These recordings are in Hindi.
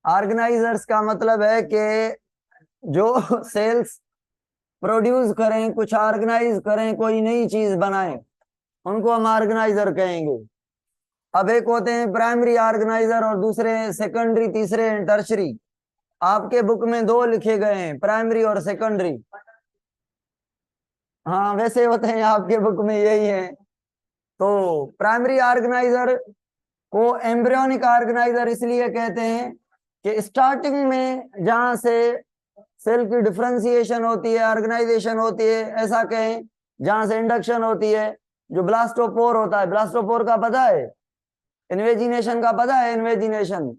ऑर्गेनाइजर्स का मतलब है कि जो सेल्स प्रोड्यूस करें, कुछ ऑर्गेनाइज करें, कोई नई चीज बनाएं, उनको हम ऑर्गेनाइजर कहेंगे। अब एक होते हैं प्राइमरी ऑर्गेनाइजर और दूसरे सेकेंडरी, तीसरे टर्शरी। आपके बुक में दो लिखे गए हैं, प्राइमरी और सेकेंडरी। हाँ, वैसे होते हैं आपके बुक में यही है। तो प्राइमरी ऑर्गेनाइजर को एम्ब्रियोनिक ऑर्गेनाइजर इसलिए कहते हैं कि स्टार्टिंग में जहां से सेल की डिफरेंशिएशन होती है, ऑर्गेनाइजेशन होती है, ऐसा कहें, जहां से इंडक्शन होती है, जो ब्लास्टोपोर होता है। ब्लास्टोपोर का पता है? इन्वेजिनेशन का पता है? इन्वेजिनेशन,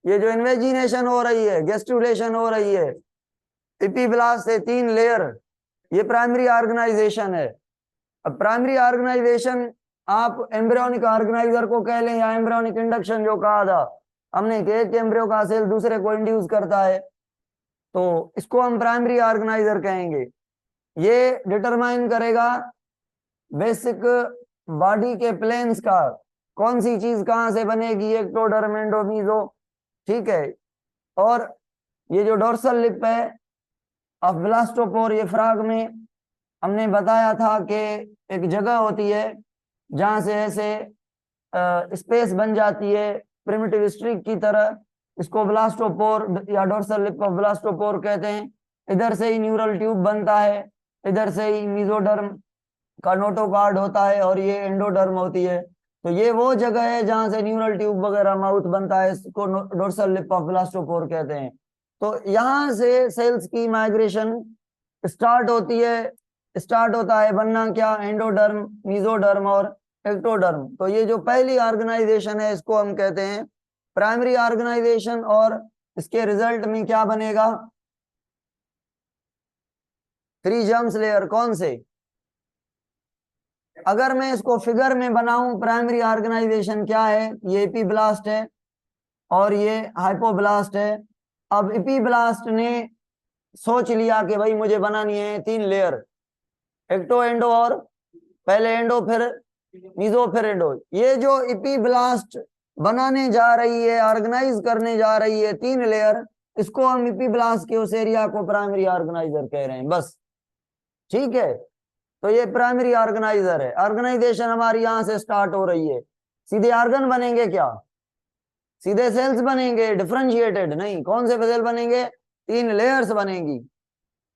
ये जो इन्वेजिनेशन हो रही है, गेस्टुलेशन हो रही है, इपीब्लास्ट से 3 लेयर, ये प्राइमरी ऑर्गेनाइजेशन है। अब प्राइमरी ऑर्गेनाइजेशन आप एम्ब्रियोनिक ऑर्गेनाइजर को कह लें, या एम्ब्रियोनिक इंडक्शन जो कहा था हमने कि एक एम्ब्रियो का सेल दूसरे को इंड्यूस करता है, तो इसको हम प्राइमरी ऑर्गेनाइजर कहेंगे। ये डिटरमाइन करेगा बेसिक बॉडी के प्लेन्स का, कौन सी चीज कहां से बनेगी, एक्टोडर्म, एंडोमीजो, ठीक है। और ये जो डोर्सल लिप है ऑफ ब्लास्टोपोर, ये फ्रॉग में हमने बताया था कि एक जगह होती है जहां से ऐसे स्पेस बन जाती है प्रिमिटिव स्ट्रिक की तरह, इसको ब्लास्टोपोर या डोर्सल लिप ऑफ ब्लास्टोपोर कहते हैं। इधर से ही न्यूरल ट्यूब बनता है, इधर से ही मीजोडर्म का नोटोकार्ड होता है, और ये एंडोडर्म होती है। तो ये वो जगह है जहां से न्यूरल ट्यूब वगैरह माउथ बनता है, इसको डोर्सल लिप ऑफ ब्लास्टोपोर कहते हैं। तो यहाँ से सेल्स की माइग्रेशन स्टार्ट होती है। स्टार्ट होता है बनना क्या, एंडोडर्म, मीजोडर्म और एक्टोडर्म। तो ये जो पहली ऑर्गेनाइजेशन है इसको हम कहते हैं प्राइमरी ऑर्गेनाइजेशन। और इसके रिजल्ट में क्या बनेगा? 3 जर्म्स लेयर। कौन से? अगर मैं इसको फिगर में बनाऊं, प्राइमरी ऑर्गेनाइजेशन क्या है? ये एपीब्लास्ट है और ये हाइपोब्लास्ट है। अब एपीब्लास्ट ने सोच लिया कि भाई मुझे बनानी है 3 लेयर, एक्टो, एंडो और पहले एंडो फिर मीजो फिर एंडो। ये जो एपीब्लास्ट बनाने जा रही है, ऑर्गेनाइज करने जा रही है 3 लेयर, इसको हम एपीब्लास्ट के उस एरिया को प्राइमरी ऑर्गेनाइजर कह रहे हैं, बस। ठीक है, तो ये प्राइमरी ऑर्गेनाइजर है। ऑर्गेनाइजेशन हमारी यहां से स्टार्ट हो रही है। सीधे ऑर्गन बनेंगे क्या? सीधे सेल्स बनेंगे, डिफरेंशिएटेड नहीं। कौन से सेल बनेंगे? 3 लेयर्स बनेंगी,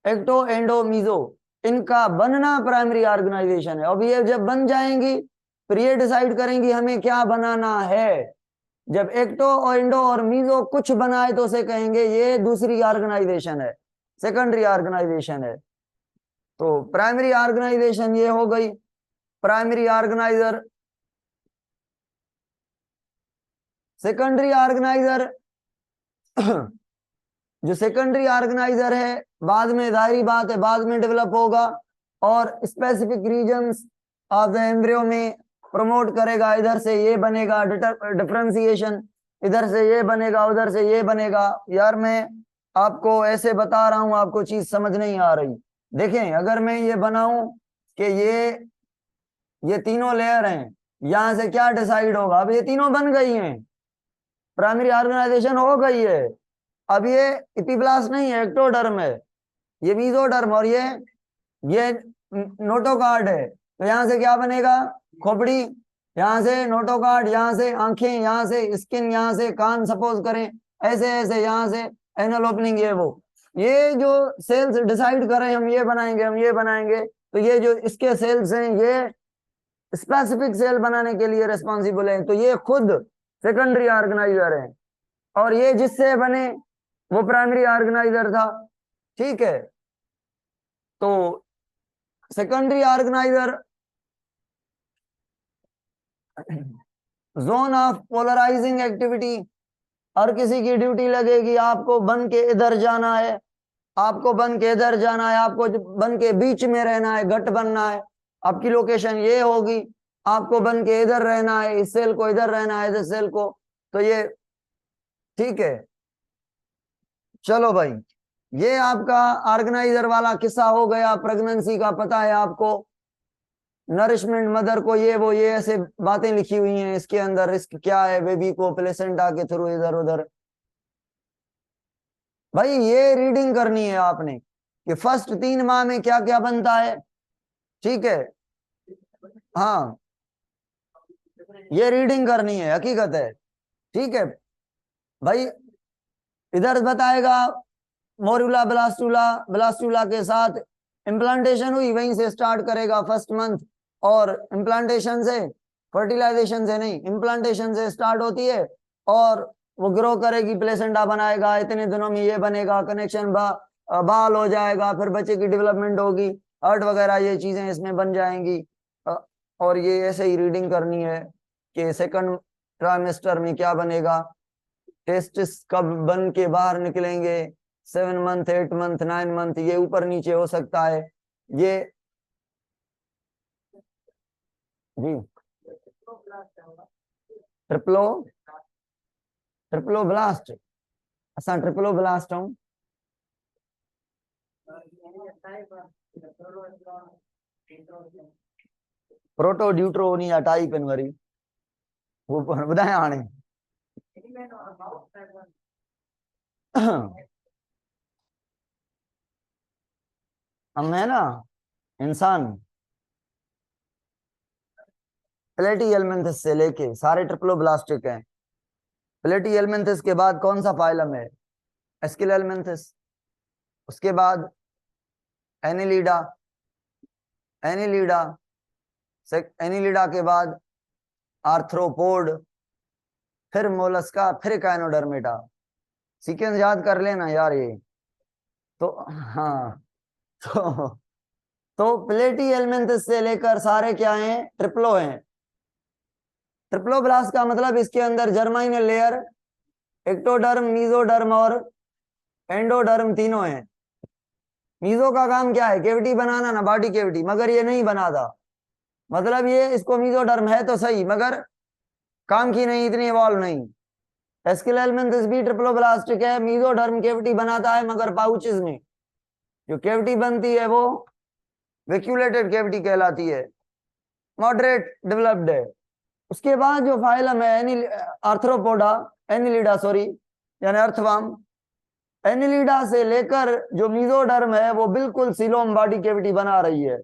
एक्टो, एंडो, मीजो। इनका बनना प्राइमरी ऑर्गेनाइजेशन है। अब ये जब बन जाएंगी, फिर ये डिसाइड करेंगी हमें क्या बनाना है। जब एक्टो और एंडो और मीजो कुछ बनाए तो उसे कहेंगे ये दूसरी ऑर्गेनाइजेशन है, सेकेंडरी ऑर्गेनाइजेशन है। तो प्राइमरी ऑर्गेनाइजेशन ये हो गई। Primary organiser. सेकेंडरी ऑर्गेनाइजर जो सेकेंडरी ऑर्गेनाइजर है, बाद में, जाहिर बात है, बाद में डेवलप होगा और specific reasons of the embryo में प्रमोट करेगा। इधर से ये बनेगा डिफरेंशिएशन, इधर से ये बनेगा, उधर से ये बनेगा। यार मैं आपको ऐसे बता रहा हूं, आपको चीज समझ नहीं आ रही। देखें, अगर मैं ये बनाऊं कि ये तीनों लेयर हैं, यहां से क्या डिसाइड होगा? अब ये तीनों बन गई हैं, प्राइमरी ऑर्गेनाइजेशन हो गई है। अब ये एपिब्लास्ट नहीं है, एक्टोडर्म है, ये मीजोडर्म, और ये नोटोकार्ड है। तो यहां से क्या बनेगा? खोपड़ी, यहां से नोटोकार्ड, यहां से आंखें, यहां से स्किन, यहां से कान सपोज करें, ऐसे ऐसे, यहां से एनल ओपनिंग, ये वो। ये जो सेल्स डिसाइड करें हम ये बनाएंगे, हम ये बनाएंगे, तो ये जो इसके सेल्स हैं ये स्पेसिफिक सेल बनाने के लिए रिस्पॉन्सिबल है। तो ये खुद सेकेंडरी ऑर्गेनाइजर है, और ये जिससे बने वो प्राइमरी ऑर्गेनाइजर था। ठीक है, तो secondary organizer zone of polarizing activity. हर किसी की ड्यूटी लगेगी, आपको बन के इधर जाना है, आपको बन के इधर जाना है, आपको बन के बीच में रहना है, गट बनना है, आपकी लोकेशन ये होगी। आपको बन के इधर रहना है, इस सेल को इधर रहना है, इस सेल को। तो ये ठीक है। चलो भाई, ये आपका ऑर्गेनाइजर वाला किस्सा हो गया। प्रेगनेंसी का पता है आपको, नरिशमेंट मदर को, ये वो, ये ऐसे बातें लिखी हुई हैं इसके अंदर। रिस्क क्या है बेबी को प्लेसेंटा के थ्रू इधर उधर। भाई ये रीडिंग करनी है आपने कि फर्स्ट 3 माह में क्या क्या बनता है। ठीक है, हाँ ये रीडिंग करनी है, हकीकत है। ठीक है भाई, इधर बताएगा मोरुला ब्लास्टुला, ब्लास्टुला के साथ इम्प्लांटेशन हुई, वहीं से स्टार्ट करेगा फर्स्ट मंथ। और इम्प्लांटेशन से, फर्टिलाइजेशन से नहीं, इम्प्लांटेशन से स्टार्ट होती है और वो ग्रो करेगी, प्लेसेंटा बनाएगा, इतने दिनों में ये बनेगा, कनेक्शन बाल हो जाएगा, फिर बच्चे की डेवलपमेंट होगी, अर्ट वगैरह ये चीजें इसमें बन जाएंगी। और ये ऐसे ही रीडिंग करनी है कि सेकंड ट्राइमेस्टर में क्या बनेगा, टेस्टिस कब बन के बाहर निकलेंगे, 7 मंथ, 8 मंथ, 9 मंथ, ये ऊपर नीचे हो सकता है ये। जी ट्रिप्लो, ट्रिप्लो ब्लास्ट, असा ट्रिप्लो ब्लास्ट हूँ। प्रोटो ड्यूट्रो नहीं या टाइप इन वरी वो ॿुधायां हाणे। हम है ना इंसान, प्लेटिहेल्मिन्थस से लेके सारे ट्रिप्लोब्लास्टिक हैं। प्लेटिहेल्मिन्थस के बाद कौन सा फाइलम है, एस्किलहेल्मिन्थस। उसके बाद एनिलीडा, एनिलीडा, एनिलीडा के बाद आर्थ्रोपोड, फिर मोलस्का, फिर काइनोडर्मेटा। सीक्वेंस याद कर लेना यार ये तो। हाँ तो प्लेटिहेल्मिन्थस से लेकर सारे क्या हैं, ट्रिप्लो हैं। ट्रिप्लोब्लास्ट का मतलब इसके अंदर जर्माइनल लेयर, एक्टोडर्म, मीजोडर्म और एंडोडर्म तीनों हैं। मीजो का काम क्या है, केविटी बनाना ना, बॉडी केविटी, मगर ये नहीं बनाता। मतलब ये इसको मीजोडर्म है तो सही, मगर काम की नहीं, इतनी इवॉल्व नहीं। एस्किलहेल्मिन्थस भी ट्रिप्लोब्लास्टिक है, मीजोडर्म केविटी बनाता है मगर पाउचेस में। जो केविटी बनती है वो वैक्यूलेटेड केविटी कहलाती है, मॉडरेट डेवलप्ड है। उसके बाद जो फाइलम है आर्थ्रोपोडा, एनिलिडा सॉरी, यानी अर्थवाम, एनिलिडा से लेकर जो मीजोडर्म है वो बिल्कुल सिलोम बॉडी केविटी बना रही है,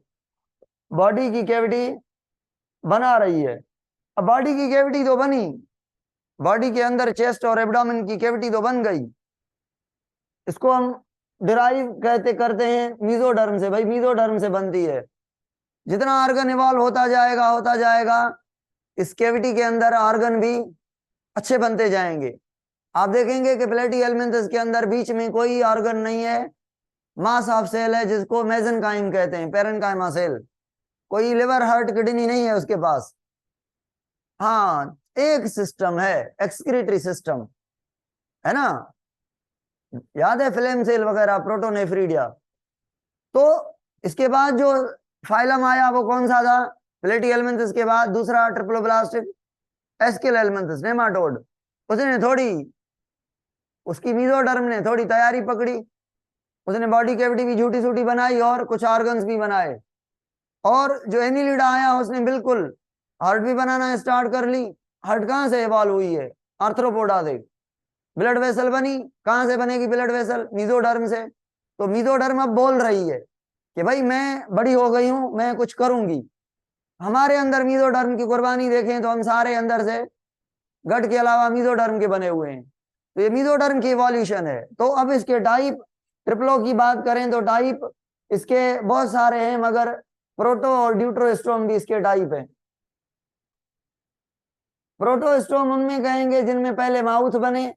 बॉडी की केविटी बना रही है। अब बॉडी की केविटी तो बनी, बॉडी के अंदर चेस्ट और एब्डोमेन की केविटी तो बन गई, इसको हम डिराइव कहते करते हैं मीजोडर्म से। भाई मीजोडर्म से बनती है। जितना आर्गन इवॉल्व होता जाएगा इस केविटी के अंदर आर्गन भी अच्छे बनते जाएंगे। आप देखेंगे कि प्लेटिहेल्मिन्थस के अंदर बीच में कोई ऑर्गन नहीं है, मास ऑफ सेल है जिसको मेसेनकाइम कहते हैं, पेरेन्काइमा सेल। कोई लिवर, हार्ट, किडनी नहीं है उसके पास। हाँ एक सिस्टम है, एक्सक्रीटरी सिस्टम है ना, याद है फ्लेम सेल वगैरह, प्रोटोनेफ्रीडिया। तो इसके बाद जो फाइलम आया वो कौन सा था, प्लेटिहेल्मिन्थस के बाद दूसरा ट्रिप्लोब्लास्टिक, एस्किलहेल्मिन्थस नेमाटोड। उसने थोड़ी, उसकी मीजोडर्म ने थोड़ी तैयारी पकड़ी, उसने बॉडी कैविटी भी झूठी झूठी बनाई और कुछ ऑर्गन्स भी बनाए। और जो एनिलिडा आया उसने बिल्कुल हार्ट भी बनाना स्टार्ट कर ली। हार्ट कहाँ से इवॉल्व हुई है, आर्थ्रोपोडा से। ब्लड वेसल बनी, कहाँ से बनेगी ब्लड वेसल, मीजोडर्म से। तो मीजोडर्म अब बोल रही है कि भाई मैं बड़ी हो गई हूं, मैं कुछ करूंगी। हमारे अंदर मीजोडर्म की कुर्बानी देखें तो हम सारे अंदर से गट के अलावा मीजोडर्म के बने हुए हैं। तो ये मीजोडर्म की इवोल्यूशन है। तो अब इसके टाइप, ट्रिप्लो की बात करें तो टाइप इसके बहुत सारे हैं, मगर प्रोटो और ड्यूट्रोस्टोम भी इसके टाइप हैं। प्रोटोस्टोम उनमें कहेंगे जिनमें पहले माउथ बने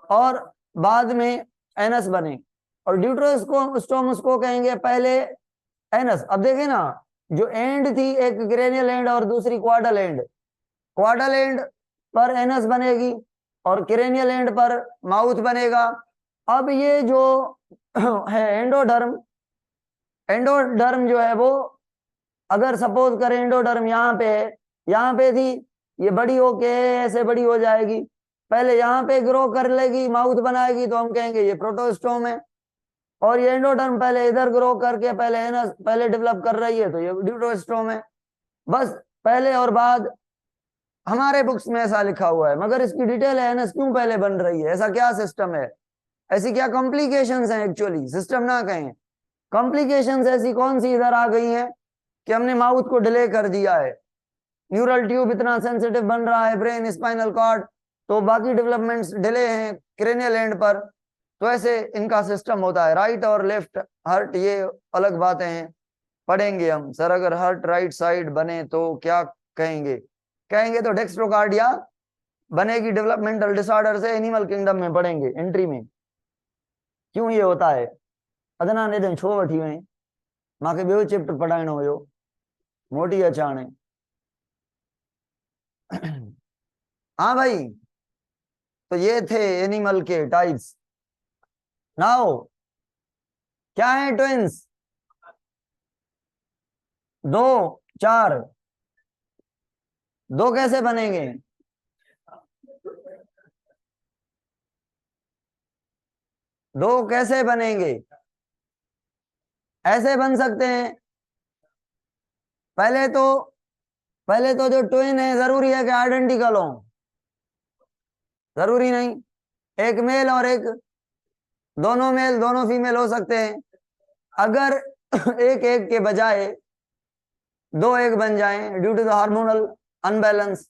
और बाद में एनस बने, और ड्यूट्रोस्टोम उसको कहेंगे पहले एनस। अब देखें ना, जो एंड थी, एक ग्रेनियल एंड और दूसरी क्वाडल एंड, क्वाडल एंड पर एनस बनेगी और क्रेनियल एंड पर माउथ बनेगा। अब ये जो है एंडोडर्म, एंडोडर्म जो है वो, अगर सपोज करें एंडोडर्म यहाँ पे है, यहाँ पे थी, ये बड़ी होके ऐसे बड़ी हो जाएगी, पहले यहाँ पे ग्रो कर लेगी, माउथ बनाएगी, तो हम कहेंगे ये प्रोटोस्टोम है। और ये एंडोडर्म पहले इधर ग्रो करके पहले है ना, पहले डेवलप कर रही है, तो ये ड्यूटरोस्टोम है। बस पहले और बाद हमारे बुक्स में ऐसा लिखा हुआ है, मगर इसकी डिटेल है ना क्यों पहले बन रही है, ऐसा क्या सिस्टम है, ऐसी क्या कॉम्प्लिकेशंस हैं, एक्चुअली सिस्टम ना कहें, कॉम्प्लिकेशंस ऐसी कौन सी इधर आ गई हैं कि हमने माउथ को डिले कर दिया है। न्यूरल ट्यूब इतना सेंसिटिव बन रहा है, ब्रेन, स्पाइनल कॉर्ड, तो बाकी डेवलपमेंट्स डिले हैं क्रेनियल एंड पर, तो ऐसे इनका सिस्टम होता है। राइट और लेफ्ट हर्ट ये अलग बातें हैं, पढ़ेंगे हम। सर अगर हर्ट राइट साइड बने तो क्या कहेंगे, कहेंगे तो डेक्स्ट्रोकार्डिया बनेगी, डेवलपमेंटल डिसऑर्डर से एनिमल किंगडम में पढ़ेंगे एंट्री में, क्यों ये होता है। अदना ने दिन छो वठी हुए मां के ॿियो चैप्टर पढ़ाइणो हुयो, मोटी अचाणे। हाँ भाई, तो ये थे एनिमल के टाइप्स। नाउ क्या है ट्विंस, 2 4, 2 कैसे बनेंगे, दो कैसे बनेंगे, ऐसे बन सकते हैं। पहले तो जो ट्विन है जरूरी है कि आइडेंटिकल हो, जरूरी नहीं, एक मेल और एक, दोनों मेल दोनों फीमेल हो सकते हैं। अगर एक एक के बजाय 2 एक बन जाएं due to the hormonal unbalance,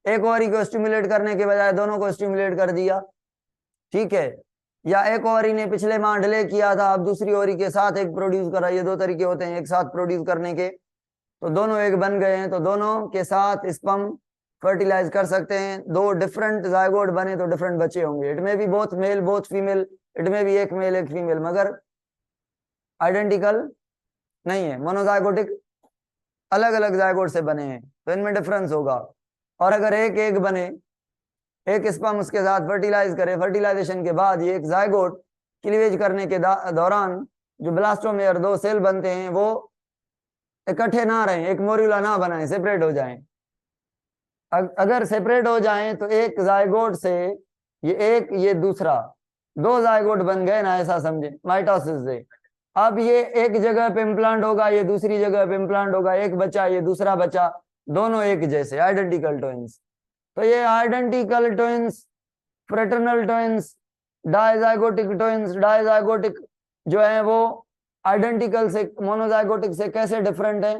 एक ओवरी को स्टिमुलेट करने के बजाय दोनों को स्टिमुलेट कर दिया, ठीक है, या एक ओवरी ने पिछले माह डिले किया था, अब दूसरी ओवरी के साथ एक प्रोड्यूस करा, ये 2 तरीके होते हैं एक साथ प्रोड्यूस करने के, तो दोनों एक बन गए हैं, तो दोनों के साथ स्पर्म फर्टिलाइज कर सकते हैं। 2 डिफरेंट जायगोट बने तो डिफरेंट बच्चे होंगे, it may be both male both female, it may be एक मेल एक फीमेल, मगर आइडेंटिकल नहीं है, मोनोजाइगोटिक अलग अलग जायगोट से बने हैं, तो इनमें डिफरेंस होगा। और अगर एक एक बने, एक स्पर्म उसके साथ फर्टिलाइज करे, फर्टिलाइजेशन के बाद ये एक जायगोट क्लीवेज करने के दौरान जो ब्लास्टोमेयर 2 सेल बनते हैं वो इकट्ठे ना रहें, एक मोर्यूला ना बनाएं, सेपरेट हो जाएं। अगर सेपरेट हो जाएं तो एक जायगोट से ये एक ये दूसरा 2 जायगोट बन गए ना, ऐसा समझे माइटोसिस से। अब ये एक जगह पे इम्प्लांट होगा, ये दूसरी जगह पे इम्प्लांट होगा, एक बच्चा ये दूसरा बच्चा, दोनों एक जैसे आइडेंटिकल ट्विंस। तो ये identical twins, fraternal twins, dizygotic twins, dizygotic जो है वो आइडेंटिकल से मोनोजाइगोटिक से कैसे डिफरेंट है।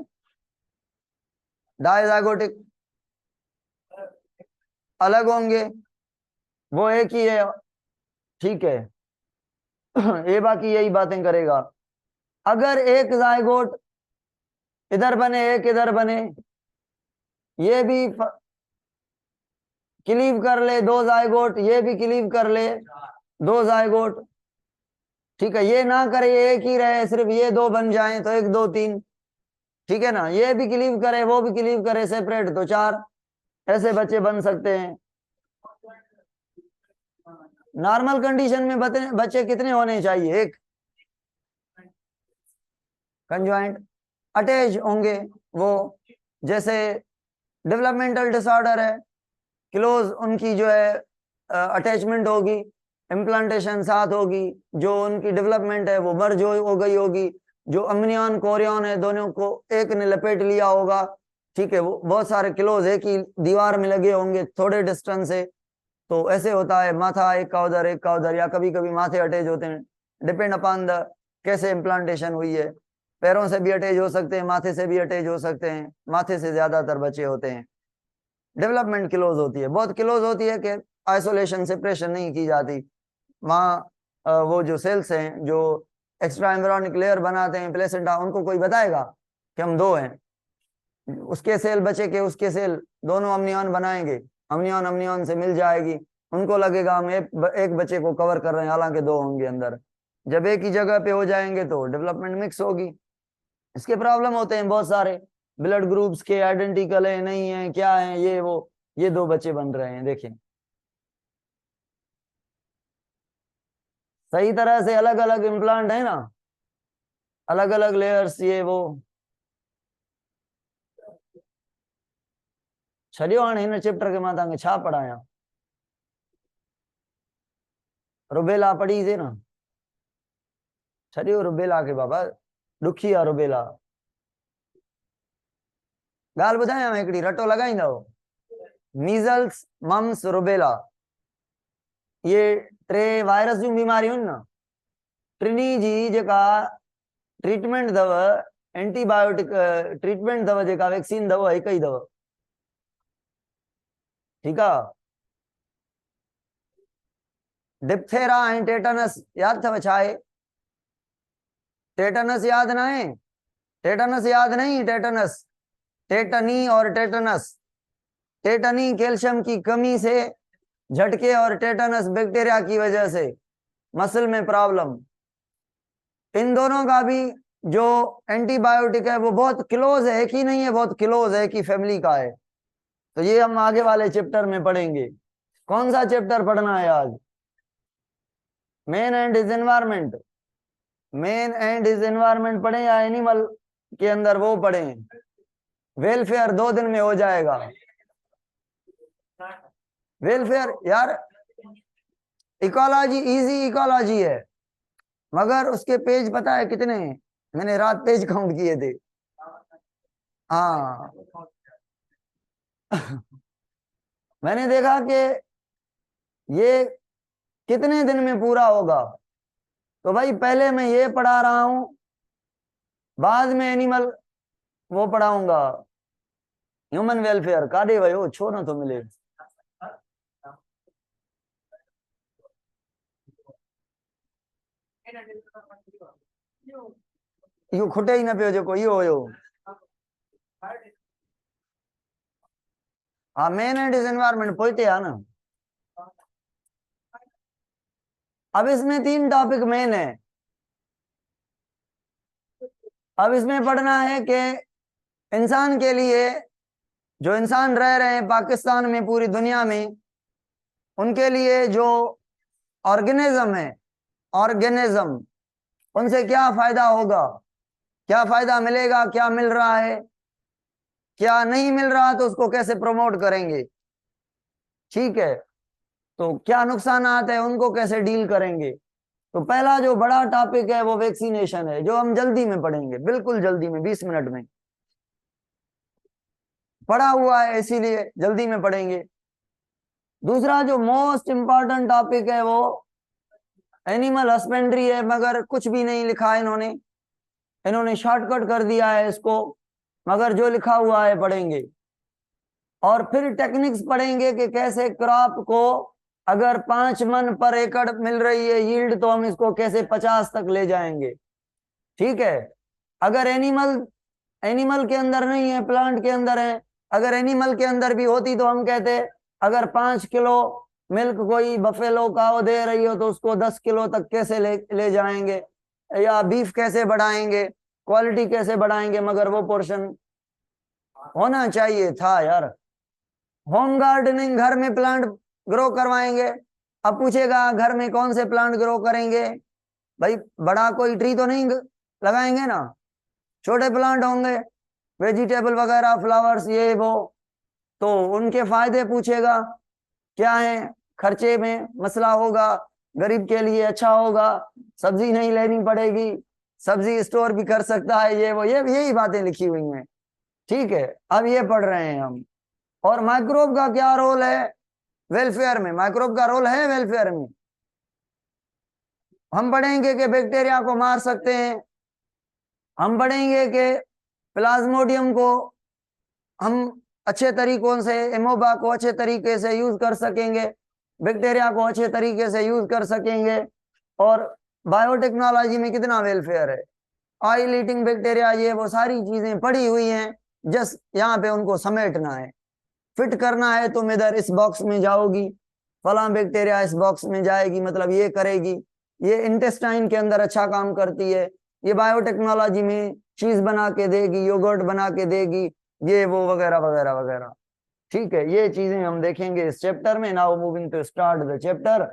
डायजाइगोटिक अलग होंगे, वो एक ही है, ठीक है। ये बाकी यही बातें करेगा। अगर एक जायगोट इधर बने एक इधर बने, ये भी क्लीव कर ले 2 जायगोट, ये भी क्लीव कर ले 2 जायगोट, ठीक है, ये ना करे एक ही रहे, सिर्फ ये 2 बन जाएं तो 1 2 3, ठीक है ना, ये भी क्लीव करे वो भी क्लीव करे सेपरेट तो 4, ऐसे बच्चे बन सकते हैं। नॉर्मल कंडीशन में बच्चे कितने होने चाहिए, एक कंजॉइंट अटैच होंगे वो, जैसे डेवलपमेंटल डिसऑर्डर है, क्लोज उनकी जो है अटैचमेंट होगी, इम्प्लांटेशन साथ होगी, जो उनकी डेवलपमेंट है वो मर्ज हो गई होगी, जो अम्नियन कोरियन है दोनों को एक ने लपेट लिया होगा, ठीक है, वो बहुत सारे क्लोज एक ही दीवार में लगे होंगे थोड़े डिस्टेंस से, तो ऐसे होता है। माथा एक का उधर एक का उधर, या कभी कभी माथे अटैच होते हैं, डिपेंड अपॉन द कैसे इम्प्लांटेशन हुई है। पैरों से भी अटैच हो सकते हैं, माथे से भी अटैच हो सकते हैं, माथे से ज्यादातर बच्चे होते हैं। डेवलपमेंट क्लोज होती है, बहुत क्लोज होती है कि आइसोलेशन सेपरेशन नहीं की जाती। वहाँ वो जो सेल्स हैं जो एक्स्ट्रा एम्ब्रियोनिक लेयर बनाते हैं प्लेसेंटा, उनको कोई बताएगा कि हम 2 हैं, उसके सेल बचे के उसके सेल दोनों अम्नियन बनाएंगे, अम्नियन अम्नियन से मिल जाएगी, उनको लगेगा हम एक बच्चे को कवर कर रहे हैं, हालांकि 2 होंगे अंदर। जब एक ही जगह पे हो जाएंगे तो डेवलपमेंट मिक्स होगी। इसके प्रॉब्लम होते हैं बहुत सारे, ब्लड ग्रुप्स के आइडेंटिकल है नहीं है क्या है, ये वो, ये 2 बच्चे बन रहे हैं, देखें सही तरह से अलग अलग इम्प्लांट है ना, अलग अलग लेयर्स ये वो। छॾियो हाणे हिन चैप्टर के मां तव्हांखे छा पढ़ायां, रुबेला पढ़ीसीं न, छड़ियो रुबेला के बाबा दुखिया रुबेला गाल ॿुधायां हिकिड़ी रटो लॻाईंदव मीज़ल्स मम्स रुबेला ये टे वायरस जूं बीमारियूं आहिनि न टिनी जी जेका ट्रीटमेंट अथव एंटीबायोटिक ट्रीटमेंट अथव जेका वैक्सीन अथव हिकु ई अथव ठीकु आहे डिप्थेरा ऐं टेटनस यादि अथव छा आहे टेटनस यादि न आहे टेटनस यादि नहीं टेटनस टेटनी और टेटनस टेटनी कैल्शियम की कमी से झटके और टेटनस बैक्टीरिया की वजह से मसल में प्रॉब्लम इन दोनों का भी जो एंटीबायोटिक है वो बहुत क्लोज है कि नहीं है बहुत क्लोज है कि फैमिली का है तो ये हम आगे वाले चैप्टर में पढ़ेंगे कौन सा चैप्टर पढ़ना है आज man and his environment man and his environment पढ़े या एनिमल के अंदर वो पढ़े वेलफेयर 2 दिन में हो जाएगा वेलफेयर यार इकोलॉजी इजी इकोलॉजी है मगर उसके पेज पता है कितने हैं मैंने रात पेज काउंट किए थे हाँ मैंने देखा कि ये कितने दिन में पूरा होगा तो भाई पहले मैं ये पढ़ा रहा हूं बाद में एनिमल वो पढ़ाऊंगा ह्यूमन वेलफेयर काडे वयो छो न तो मिले इहो खुटे ही न पियो जेको इहो हुयो हाँ मैन एंड हिज एनवायरमेंट पोइते है ना अब इसमें 3 टॉपिक मेन है अब इसमें पढ़ना है कि इंसान के लिए जो इंसान रह रहे हैं पाकिस्तान में पूरी दुनिया में उनके लिए जो ऑर्गेनिज्म है ऑर्गेनिज्म उनसे क्या फायदा होगा क्या फायदा मिलेगा क्या मिल रहा है क्या नहीं मिल रहा तो उसको कैसे प्रमोट करेंगे ठीक है तो क्या नुकसानात है उनको कैसे डील करेंगे तो पहला जो बड़ा टॉपिक है वो वैक्सीनेशन है जो हम जल्दी में पढ़ेंगे बिल्कुल जल्दी में 20 मिनट में पढ़ा हुआ है इसीलिए जल्दी में पढ़ेंगे दूसरा जो मोस्ट इंपॉर्टेंट टॉपिक है वो एनिमल हस्बेंड्री है मगर कुछ भी नहीं लिखा है इन्होंने शॉर्टकट कर दिया है इसको मगर जो लिखा हुआ है पढ़ेंगे और फिर टेक्निक्स पढ़ेंगे कि कैसे क्रॉप को अगर 5 मन पर एकड़ मिल रही है यील्ड तो हम इसको कैसे 50 तक ले जाएंगे ठीक है अगर एनिमल के अंदर नहीं है प्लांट के अंदर है अगर एनिमल के अंदर भी होती तो हम कहते अगर 5 किलो मिल्क कोई बफेलो काऊ दे रही हो तो उसको 10 किलो तक कैसे ले जाएंगे या बीफ कैसे बढ़ाएंगे क्वालिटी कैसे बढ़ाएंगे मगर वो पोर्शन होना चाहिए था यार होम गार्डनिंग घर में प्लांट ग्रो करवाएंगे अब पूछेगा घर में कौन से प्लांट ग्रो करेंगे भाई बड़ा कोई ट्री तो नहीं लगाएंगे ना छोटे प्लांट होंगे वेजिटेबल वगैरह फ्लावर्स ये वो तो उनके फायदे पूछेगा क्या है खर्चे में मसला होगा गरीब के लिए अच्छा होगा सब्जी नहीं लेनी पड़ेगी सब्जी स्टोर भी कर सकता है ये वो ये यही बातें लिखी हुई हैं ठीक है अब ये पढ़ रहे हैं हम और माइक्रोब का क्या रोल है वेलफेयर में माइक्रोब का रोल है वेलफेयर में हम पढ़ेंगे कि बैक्टीरिया को मार सकते हैं हम पढ़ेंगे कि प्लाज्मोडियम को हम अच्छे तरीकों से एमोबा को अच्छे तरीके से यूज कर सकेंगे बैक्टीरिया को अच्छे तरीके से यूज कर सकेंगे और बायोटेक्नोलॉजी में कितना वेलफेयर है ऑयल ईटिंग बैक्टीरिया ये वो सारी चीजें पड़ी हुई हैं जस्ट यहाँ पे उनको समेटना है फिट करना है तुम इधर इस बॉक्स में जाओगी फला बैक्टीरिया इस बॉक्स में जाएगी मतलब ये करेगी ये इंटेस्टाइन के अंदर अच्छा काम करती है ये बायोटेक्नोलॉजी में चीज बना के देगी योगर्ट बना के देगी ये वो वगैरह वगैरह वगैरह ठीक है ये चीजें हम देखेंगे इस चैप्टर में now moving to start the chapter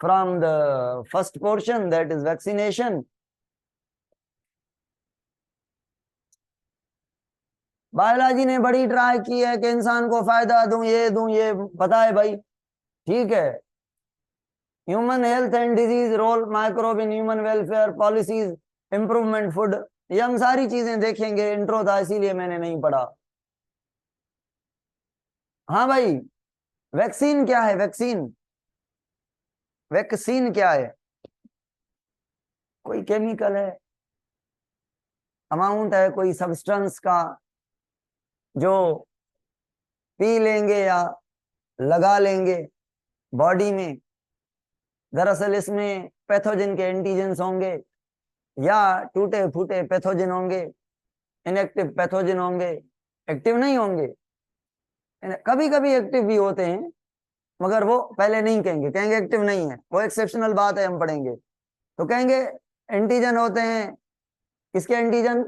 from the first portion that is vaccination biology ने बड़ी ट्राई की है कि इंसान को फायदा दूं ये पता है भाई ठीक है human health and disease role microbe in human welfare policies improvement food, ये हम सारी चीजें देखेंगे। इंट्रो था इसीलिए मैंने नहीं पढ़ा। हाँ भाई, वैक्सीन क्या है? वैक्सीन, वैक्सीन क्या है? कोई केमिकल है, अमाउंट है कोई सब्सटेंस का जो पी लेंगे या लगा लेंगे बॉडी में। दरअसल इसमें पैथोजन के एंटीजेंस होंगे या टूटे फूटे पैथोजन होंगे, इनएक्टिव पैथोजन होंगे, एक्टिव नहीं होंगे। कभी कभी एक्टिव भी होते हैं, मगर वो पहले नहीं कहेंगे, कहेंगे एक्टिव नहीं है, वो एक्सेप्शनल बात है, हम पढ़ेंगे। तो कहेंगे एंटीजन होते हैं, किसके एंटीजन?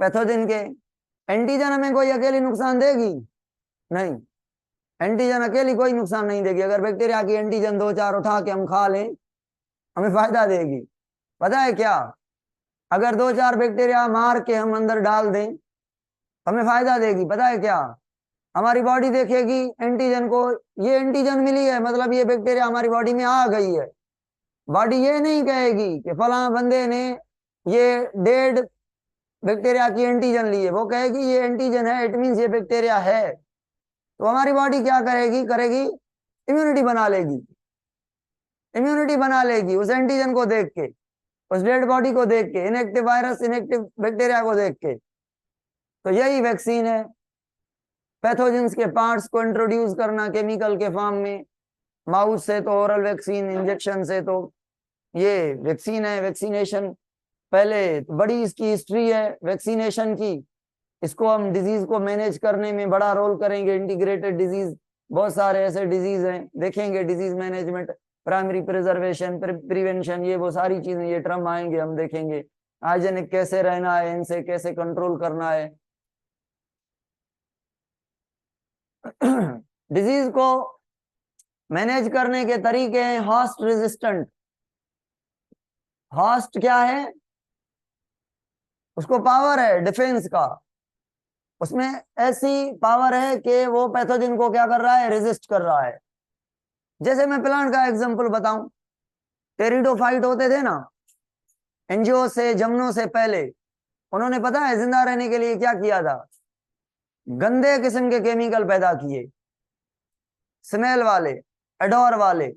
पैथोजन के। एंटीजन हमें कोई अकेली नुकसान देगी? नहीं, एंटीजन अकेली कोई नुकसान नहीं देगी। अगर बैक्टीरिया की एंटीजन दो चार उठा के हम खा लें, हमें फायदा देगी। पता है क्या? अगर दो चार बैक्टीरिया मार के हम अंदर डाल दें, हमें फायदा देगी। पता है क्या? हमारी बॉडी देखेगी एंटीजन को, ये एंटीजन मिली है मतलब ये बैक्टीरिया हमारी बॉडी में आ गई है। बॉडी ये नहीं कहेगी कि फला बंदे ने ये डेड बैक्टीरिया की एंटीजन ली है, वो कहेगी ये एंटीजन है, इट मींस ये बैक्टीरिया है। तो हमारी बॉडी क्या करेगी? करेगी इम्यूनिटी बना लेगी। इम्यूनिटी बना लेगी उस एंटीजन को देख के, उस डेड बॉडी को देख के, इनएक्टिव वायरस, इनएक्टिव बैक्टीरिया को देख के। तो यही वैक्सीन है, पैथोजेंस के पार्ट्स को इंट्रोड्यूस करना केमिकल के फॉर्म में। माउस से तो ओरल वैक्सीन, इंजेक्शन से तो ये वैक्सीन है, वैक्सीनेशन। पहले तो बड़ी इसकी हिस्ट्री है वैक्सीनेशन की। इसको हम डिजीज को मैनेज करने में बड़ा रोल करेंगे, इंटीग्रेटेड डिजीज। बहुत सारे ऐसे डिजीज हैं, देखेंगे disease management, primary preservation, prevention, ये वो सारी चीजें, ये टर्म आएंगे, हम देखेंगे। हाइजेनिक कैसे रहना है, इनसे कैसे कंट्रोल करना है। डिजीज को मैनेज करने के तरीके हैं होस्ट रेजिस्टेंट। होस्ट क्या है? उसको पावर है डिफेंस का, उसमें ऐसी पावर है कि वो पैथोजन को क्या कर रहा है? रेजिस्ट कर रहा है। जैसे मैं प्लांट का एग्जांपल बताऊं, टेरिडोफाइट होते थे ना, एंजियो से जमनों से पहले, उन्होंने पता है जिंदा रहने के लिए क्या किया था? गंदे किस्म के केमिकल पैदा किए, स्मेल वाले, एडोर वाले।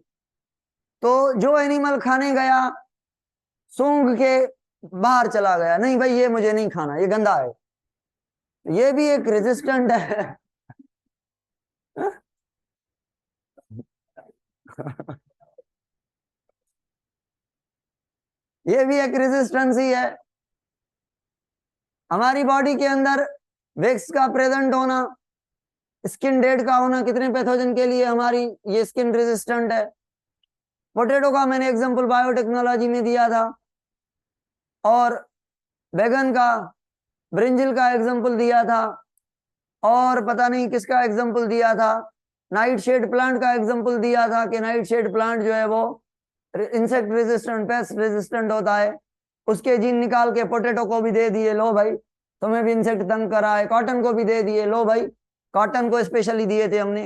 तो जो एनिमल खाने गया सूंघ के बाहर चला गया, नहीं भाई ये मुझे नहीं खाना, ये गंदा है। ये भी एक रेजिस्टेंट है। ये भी एक रेजिस्टेंस ही है। हमारी बॉडी के अंदर वेक्स का प्रेजेंट होना, स्किन डेड का होना, कितने पैथोजन के लिए हमारी ये स्किन रेजिस्टेंट है। पोटैटो का मैंने एग्जांपल बायोटेक्नोलॉजी में दिया था, और बैगन का, ब्रिंजल का एग्जांपल दिया था, और पता नहीं किसका एग्जांपल दिया था, नाइट शेड प्लांट का एग्जांपल दिया था कि नाइट शेड प्लांट जो है वो इंसेक्ट रेजिस्टेंट, पेस्ट रेजिस्टेंट होता है। उसके जीन निकाल के पोटैटो को भी दे दिए, लो भाई तुम्हें भी इंसेक्ट तंग करा है। कॉटन को भी दे दिए, लो भाई, कॉटन को स्पेशली दिए थे हमने,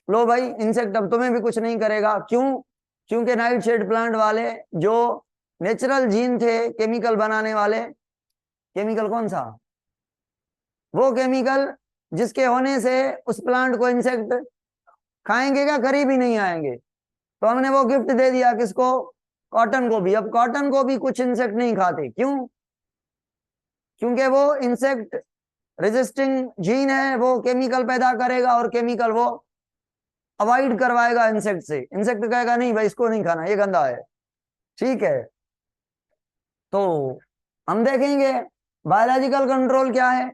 लो भाई इंसेक्ट अब तुम्हें भी कुछ नहीं करेगा। क्यों? क्योंकि नाइट शेड प्लांट वाले जो नेचुरल जीन थे केमिकल बनाने वाले, केमिकल कौन सा? वो केमिकल जिसके होने से उस प्लांट को इंसेक्ट खाएंगे क्या? करीब ही नहीं आएंगे। तो हमने वो गिफ्ट दे दिया किसको? कॉटन को भी। अब कॉटन को भी कुछ इंसेक्ट नहीं खाते, क्यों? क्योंकि वो इंसेक्ट रेजिस्टिंग जीन है, वो केमिकल पैदा करेगा और केमिकल वो अवॉइड करवाएगा इंसेक्ट से। इंसेक्ट कहेगा नहीं भाई इसको नहीं खाना, ये गंदा है। ठीक है, तो हम देखेंगे बायोलॉजिकल कंट्रोल क्या है।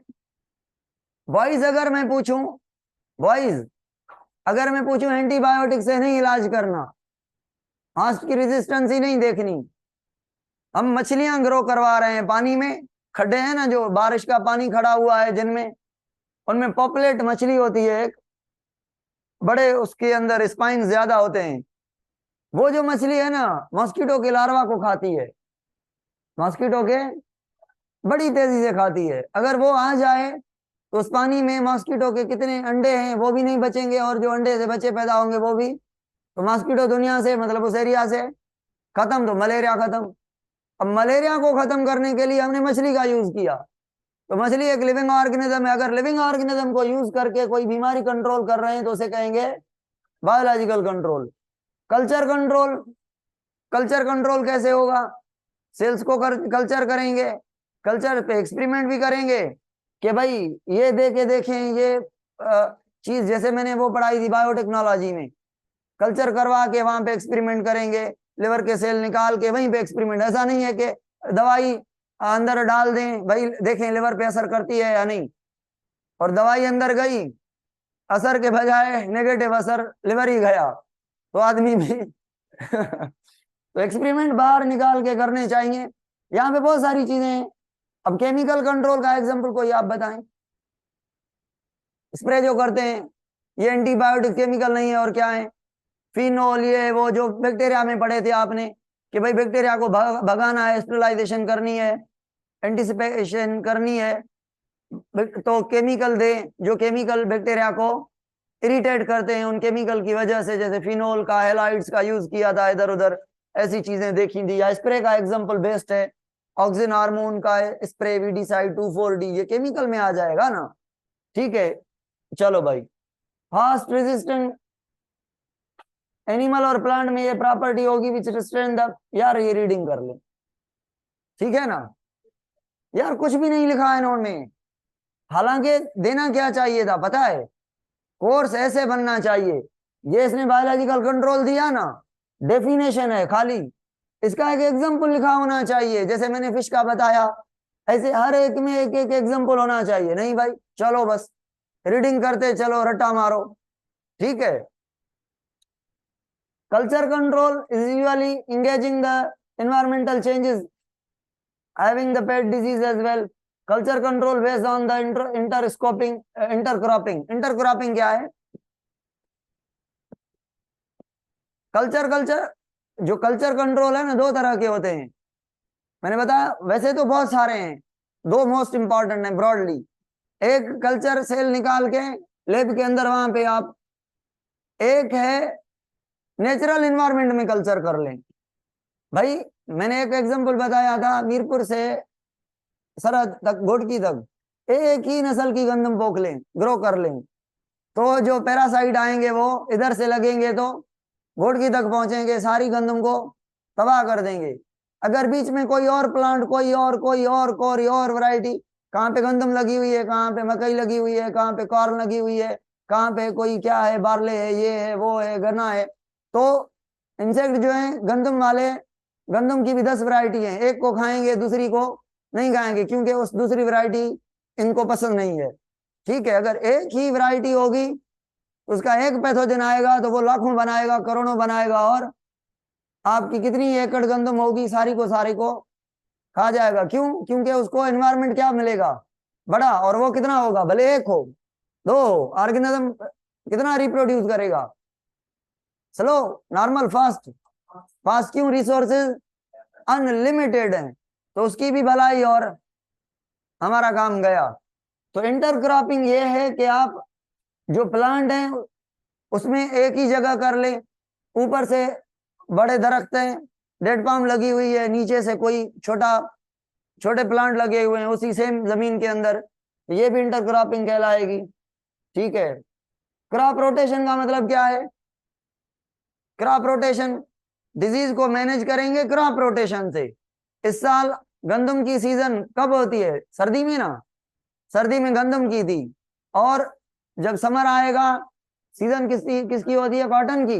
बॉयज अगर मैं पूछूं, बॉयज अगर मैं पूछूं एंटीबायोटिक से नहीं इलाज करना, हास्ट की रेजिस्टेंस ही नहीं देखनी, हम मछलियां ग्रो करवा रहे हैं पानी में, खड्डे हैं ना जो बारिश का पानी खड़ा हुआ है जिनमें, उनमें पॉपुलेट मछली होती है एक, बड़े उसके अंदर स्पाइन ज्यादा होते हैं। वो जो मछली है ना मॉस्किटो के लार्वा को खाती है, मॉस्किटो के बड़ी तेजी से खाती है। अगर वो आ जाए तो उस पानी में मॉस्किटो के कितने अंडे हैं वो भी नहीं बचेंगे, और जो अंडे से बच्चे पैदा होंगे वो भी। तो मॉस्किटो दुनिया से मतलब उस एरिया से खत्म, तो मलेरिया खत्म। अब मलेरिया को खत्म करने के लिए हमने मछली का यूज किया, तो मछली एक लिविंग ऑर्गेनिज्म है। अगर लिविंग ऑर्गेनिज्म को यूज करके कोई बीमारी कंट्रोल कर रहे हैं तो उसे कहेंगे biological control. Culture control, culture control कैसे होगा? सेल्स को कल्चर करेंगे, कल्चर पे एक्सपेरिमेंट भी करेंगे कि भाई ये दे के देखें, ये चीज जैसे मैंने वो पढ़ाई थी बायोटेक्नोलॉजी में, कल्चर करवा के वहां पे एक्सपेरिमेंट करेंगे, लिवर के सेल निकाल के वहीं पे एक्सपेरिमेंट। ऐसा नहीं है कि दवाई अंदर डाल दें, भाई देखें लिवर पे असर करती है या नहीं, और दवाई अंदर गई, असर के बजाय नेगेटिव असर, लिवर ही गया, तो आदमी भी तो एक्सपेरिमेंट बाहर निकाल के करने चाहिए। यहाँ पे बहुत सारी चीजें हैं। अब केमिकल कंट्रोल का एग्जांपल कोई आप बताएं। स्प्रे जो करते हैं ये एंटीबायोटिक केमिकल नहीं है और क्या है? फिनोल, ये वो जो बैक्टीरिया में पढ़े थे आपने कि भाई बैक्टीरिया को भगाना है, स्टेरिलाइजेशन करनी है, एंटीसिपेशन करनी है, तो केमिकल दे जो केमिकल बैक्टीरिया को इरिटेट करते हैं, उन केमिकल की वजह से, जैसे फिनोल का, हेलाइड्स का यूज किया था इधर उधर, ऐसी चीजें देखी थी। या स्प्रे का एग्जांपल बेस्ट है, ऑक्सिन हार्मोन का स्प्रे, वीडीसाइड 2,4-D, ये केमिकल में आ जाएगा ना। ठीक है, चलो भाई। फास्ट रेजिस्टेंट एनिमल और प्लांट में ये प्रॉपर्टी होगी विच रिस्ट्रेन द, यार ये रीडिंग कर ले, ठीक है ना यार, कुछ भी नहीं लिखा है नोट में। हालांकि देना क्या चाहिए था पता है? कोर्स ऐसे बनना चाहिए, ये इसने बायोलॉजिकल कंट्रोल दिया ना, डेफिनेशन है खाली, इसका एक एग्जांपल लिखा होना चाहिए, जैसे मैंने फिश का बताया, ऐसे हर एक में एक एक एग्जांपल होना चाहिए। नहीं भाई चलो बस रीडिंग करते चलो, रट्टा मारो, ठीक है। Culture control is usually engaging the environmental changes having the pet disease as well. Culture control based on the intercropping, intercropping. Intercropping क्या है? कल्चर जो कल्चर कंट्रोल है ना, दो तरह के होते हैं, मैंने बताया। वैसे तो बहुत सारे हैं, दो मोस्ट इंपॉर्टेंट है ब्रॉडली। एक कल्चर सेल निकाल के लैब के अंदर वहां पे आप, एक है नेचुरल इन्वायरमेंट में कल्चर कर लें। भाई मैंने एक एग्जांपल बताया था, मीरपुर से सरहद तक, घोटकी तक एक ही नस्ल की गंदम पोक लें, ग्रो कर लें, तो जो पैरासाइट आएंगे वो इधर से लगेंगे तो घोटकी तक पहुंचेंगे, सारी गंदम को तबाह कर देंगे। अगर बीच में कोई और प्लांट, कोई और वैरायटी, कहाँ पे गंदम लगी हुई है, कहाँ पे मकई लगी हुई है, कहाँ पे कॉर्न लगी हुई है, कहाँ पे कोई क्या है, बार्ले है, ये है, वो है, गन्ना है, तो इंसेक्ट जो है गंदम वाले, गंदम की भी 10 वैरायटी है, एक को खाएंगे दूसरी को नहीं खाएंगे, क्योंकि उस दूसरी वैरायटी इनको पसंद नहीं है। ठीक है, अगर एक ही वैरायटी होगी, उसका एक पैथोजन आएगा तो वो लाखों बनाएगा, करोड़ों बनाएगा, और आपकी कितनी एकड़ गंदम होगी, सारी को सारी को खा जाएगा। क्यों? क्योंकि उसको एनवायरमेंट क्या मिलेगा, बड़ा, और वो कितना होगा, भले एक हो, दो हो, ऑर्गेनिज्म कितना रिप्रोड्यूस करेगा, स्लो, नॉर्मल, फास्ट। फास्ट क्यों? रिसोर्सेज अनलिमिटेड हैं, तो उसकी भी भलाई और हमारा काम गया। तो इंटरक्रॉपिंग ये है कि आप जो प्लांट हैं उसमें एक ही जगह कर ले, ऊपर से बड़े दरख्त हैं, डेड पाम लगी हुई है, नीचे से कोई छोटे प्लांट लगे हुए हैं उसी सेम जमीन के अंदर, ये भी इंटरक्रॉपिंग कहलाएगी। ठीक है। क्रॉप रोटेशन का मतलब क्या है? क्रॉप रोटेशन, डिजीज को मैनेज करेंगे क्रॉप रोटेशन से। इस साल गंदम की सीजन कब होती है? सर्दी में ना, सर्दी में गंदम की थी, और जब समर आएगा सीजन किसकी होती है? कॉटन की,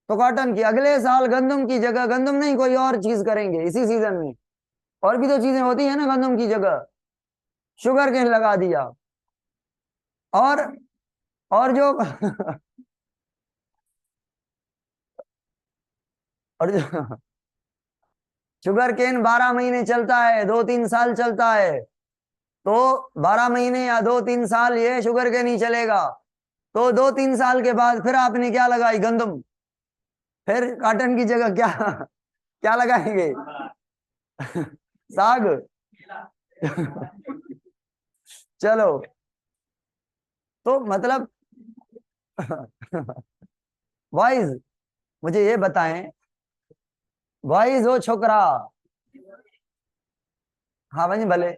तो कॉटन की। अगले साल गंदम की जगह, गंदम नहीं कोई और चीज करेंगे इसी सीजन में, और भी तो चीजें होती है ना गंदम की जगह, शुगर केन लगा दिया, और जो और जो शुगर केन 12 महीने चलता है, 2-3 साल चलता है, तो 12 महीने या 2-3 साल ये शुगर केन ही चलेगा, तो 2-3 साल के बाद फिर आपने क्या लगाई? गंदम। फिर कॉटन की जगह क्या क्या लगाएंगे? साग। चलो, तो मतलब बॉयज मुझे ये बताएं, बॉयज हो छोकरा, हाँ भाई भले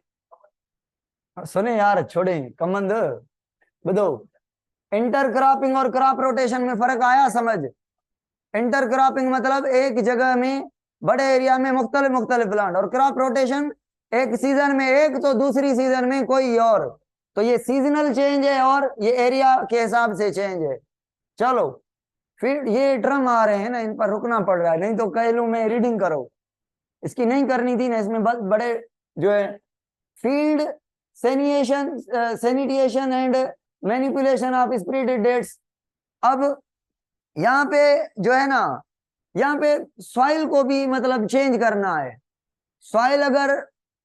सुने यार, छोड़े कमंद बुधो। इंटर क्रॉपिंग और क्रॉप रोटेशन में फर्क आया समझ। इंटर क्रॉपिंग मतलब एक जगह में बड़े एरिया में मुख्तलिफ मुख्तलिफ प्लांट, और क्रॉप रोटेशन एक सीजन में एक तो दूसरी सीजन में कोई और। तो ये सीजनल चेंज है और ये एरिया के हिसाब से चेंज है। चलो फिर ये ड्रम आ रहे हैं ना, इन पर रुकना पड़ रहा है, नहीं तो कह लूं मैं रीडिंग करो। इसकी नहीं करनी थी ना, इसमें बड़े जो है field sanitation sanitation and manipulation of spreaded dates. अब यहाँ पे जो है ना, यहाँ पे सॉइल को भी मतलब चेंज करना है। सॉइल अगर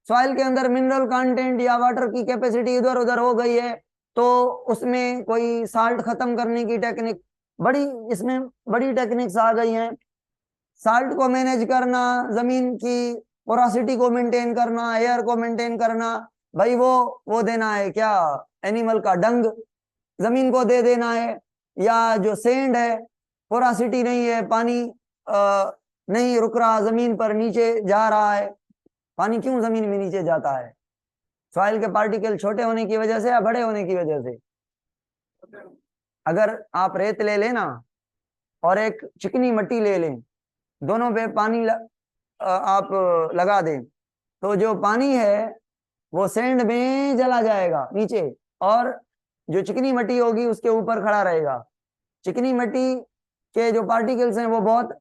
सॉइल के अंदर मिनरल कंटेंट या वाटर की कैपेसिटी इधर उधर हो गई है तो उसमें कोई साल्ट खत्म करने की टेक्निक, बड़ी इसमें बड़ी टेक्निक्स आ गई हैं। साल्ट को मैनेज करना, जमीन की पोरोसिटी को मेंटेन करना, एयर को मेंटेन करना। भाई वो देना है क्या, एनिमल का डंग जमीन को दे देना है, या जो सेंड है पोरोसिटी नहीं है, पानी नहीं रुक रहा, जमीन पर नीचे जा रहा है। पानी क्यों जमीन में नीचे जाता है? सॉइल के पार्टिकल छोटे होने की वजह से या बड़े होने की वजह से? अगर आप रेत ले लेना और एक चिकनी मिट्टी ले लें, दोनों पे पानी आप लगा दें, तो जो पानी है वो सैंड में चला जाएगा नीचे, और जो चिकनी मिट्टी होगी उसके ऊपर खड़ा रहेगा। चिकनी मिट्टी के जो पार्टिकल्स हैं वो बहुत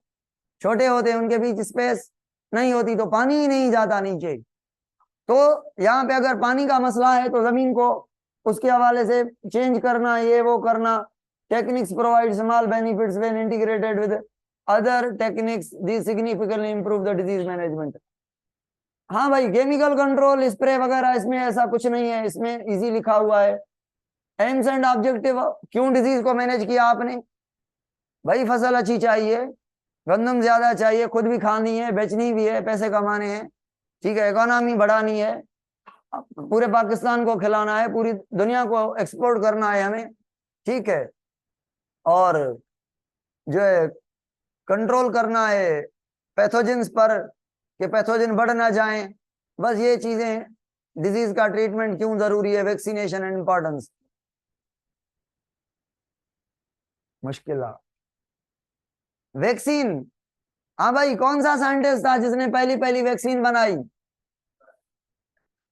छोटे होते हैं, उनके बीच स्पेस नहीं होती, तो पानी ही नहीं जाता नीचे। तो यहाँ पे अगर पानी का मसला है तो जमीन को उसके हवाले से चेंज करना, ये वो करना। Techniques provide small benefits when integrated with other techniques, this significantly improve the disease management. हाँ भाई, केमिकल कंट्रोल स्प्रे वगैरह इसमें ऐसा कुछ नहीं है, इसमें इजी लिखा हुआ है। एम्स एंड ऑब्जेक्टिव, क्यों डिजीज को मैनेज किया आपने? भाई फसल अच्छी चाहिए, गंदम ज्यादा चाहिए, खुद भी खानी है, बेचनी भी है, पैसे कमाने हैं, ठीक है, इकोनॉमी बढ़ानी है, पूरे पाकिस्तान को खिलाना है, पूरी दुनिया को एक्सपोर्ट करना है हमें, ठीक है, और जो है कंट्रोल करना है पैथोजेंस पर कि पैथोजन बढ़ ना जाएं। बस ये चीजें, डिजीज का ट्रीटमेंट क्यों जरूरी है, वैक्सीनेशन एंड इंपॉर्टेंस। मुश्किल वैक्सीन, हाँ भाई, कौन सा साइंटिस्ट था जिसने पहली पहली वैक्सीन बनाई?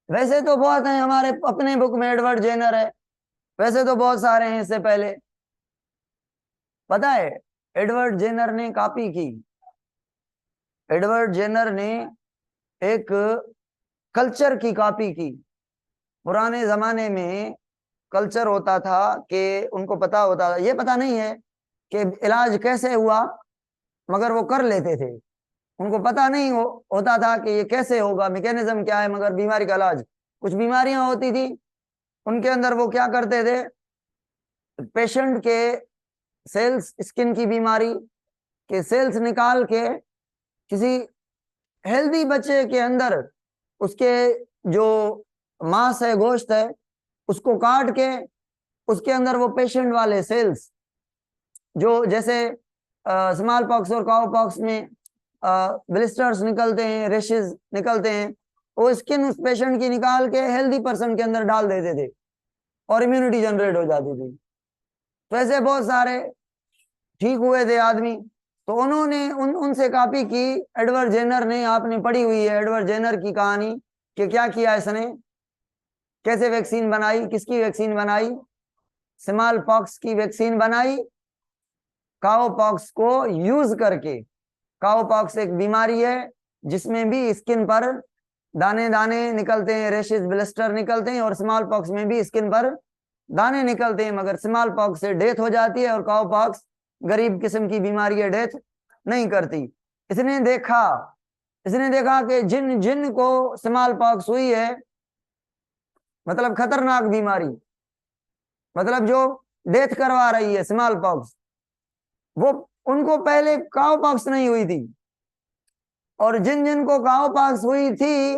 वैसे तो बहुत हैं, हमारे अपने बुक में एडवर्ड जेनर है, वैसे तो बहुत सारे हैं इससे पहले। पता है एडवर्ड जेनर ने कॉपी की, एडवर्ड जेनर ने एक कल्चर की कॉपी की। पुराने जमाने में कल्चर होता था कि उनको पता होता था, ये पता नहीं है कि इलाज कैसे हुआ, मगर वो कर लेते थे। उनको पता नहीं होता था कि ये कैसे होगा, मैकेनिज्म क्या है, मगर बीमारी का इलाज। कुछ बीमारियां होती थी उनके अंदर, वो क्या करते थे, पेशेंट के सेल्स, स्किन की बीमारी के सेल्स निकाल के किसी हेल्दी बच्चे के अंदर उसके जो मांस है, गोश्त है, उसको काट के उसके अंदर वो पेशेंट वाले सेल्स, जो जैसे स्मॉल पॉक्स और काउ पॉक्स में ब्लिस्टर्स निकलते हैं, रेशेस निकलते हैं, वो स्किन उस पेशेंट की निकाल के हेल्दी पर्सन के अंदर डाल देते थे और इम्यूनिटी जनरेट हो जाती थी। तो ऐसे बहुत सारे ठीक हुए थे आदमी, तो उन्होंने उनसे कॉपी की। एडवर्ड जेनर ने, आपने पढ़ी हुई है एडवर्ड जेनर की कहानी कि क्या किया इसने, कैसे वैक्सीन बनाई, किसकी वैक्सीन बनाई? स्मॉल पॉक्स की वैक्सीन बनाई, काओ पॉक्स को यूज करके। काओ पॉक्स एक बीमारी है जिसमें भी स्किन पर दाने दाने निकलते हैं, रेशेस, ब्लिस्टर निकलते हैं, और स्मॉल पॉक्स में भी स्किन पर दाने निकलते हैं, मगर स्मॉल पॉक्स से डेथ हो जाती है और काओ पॉक्स गरीब किस्म की बीमारी है, डेथ नहीं करती। इसने देखा कि जिन जिन को स्मॉल पॉक्स हुई है, मतलब खतरनाक बीमारी, मतलब जो डेथ करवा रही है स्मॉल पॉक्स, वो उनको पहले काओ पॉक्स नहीं हुई थी, और जिन जिन को काओ पॉक्स हुई थी